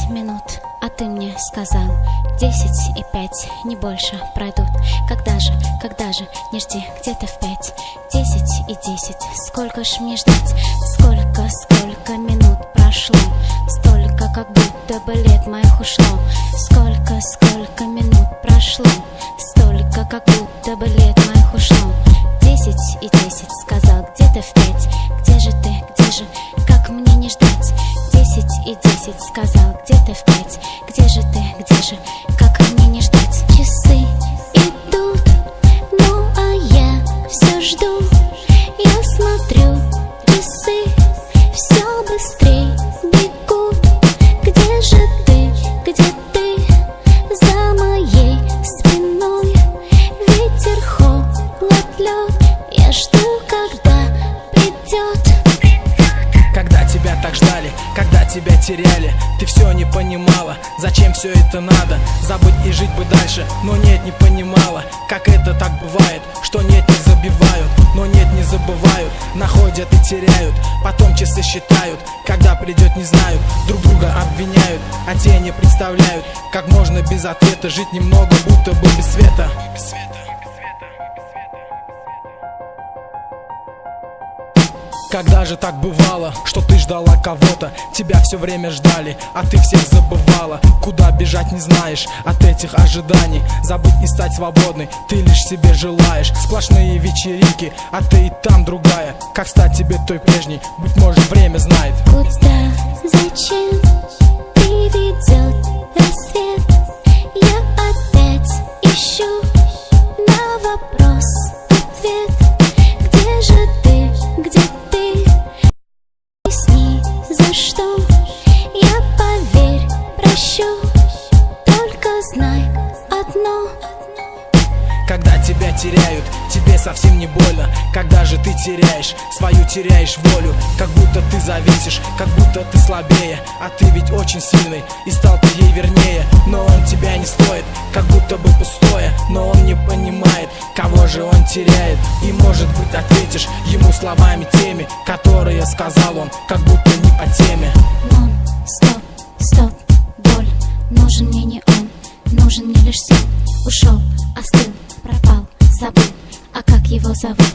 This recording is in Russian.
минут, а ты мне сказал 10 и 5, не больше пройдут. Когда же, не жди, где-то в 5, 10 и 10, сколько ж мне ждать? Сколько минут прошло, столько, как будто бы лет моих ушло. Сколько минут прошло, столько, как будто бы лет моих ушло. 10 и 10, сказал где-то в 5, где же ты, где же, как мне не ждать? 10 и 10, сказал где-то в 5, где же ты, где же, как мне не ждать? Часы идут, ну а я все жду. Я смотрю, часы все быстрей бегут. Где же ты, где ты, за моей спиной? Ветер, холод, лед, я жду, когда придет. Когда тебя так ждали, когда тебя теряли, ты все не понимала, зачем все это надо. Забыть и жить бы дальше, но нет, не понимала, как это так бывает, что нет, не забивают, но нет, не забывают, находят и теряют, потом часы считают, когда придет, не знают, друг друга обвиняют, а те не представляют, как можно без ответа жить немного, будто бы без света. Когда же так бывало, что ты ждала кого-то, тебя все время ждали, а ты всех забывала? Куда бежать не знаешь от этих ожиданий, забыть и стать свободной ты лишь себе желаешь. Сплошные вечеринки, а ты и там другая, как стать тебе той прежней, быть может время знает. Куда, зачем приведет рассвет? Я опять ищу на вопрос ответ. Где же ты, где ты? Объясни, за что? Я, поверь, прощу, только знай одно. Когда тебя теряют, тебе совсем не больно. Когда же ты теряешь волю, как будто ты зависишь, как будто ты слабее, а ты ведь очень сильный, и стал ты ей вернее. Но он тебя не стоит, как будто бы пустое, но он не понимает, кого же он теряет. И может быть ответишь ему словами теми, которые сказал он, как будто не по теме. Стоп, боль, нужен мне не он, нужен мне лишь сон. Ушел, остыл, пропал, забыл, а как его зовут?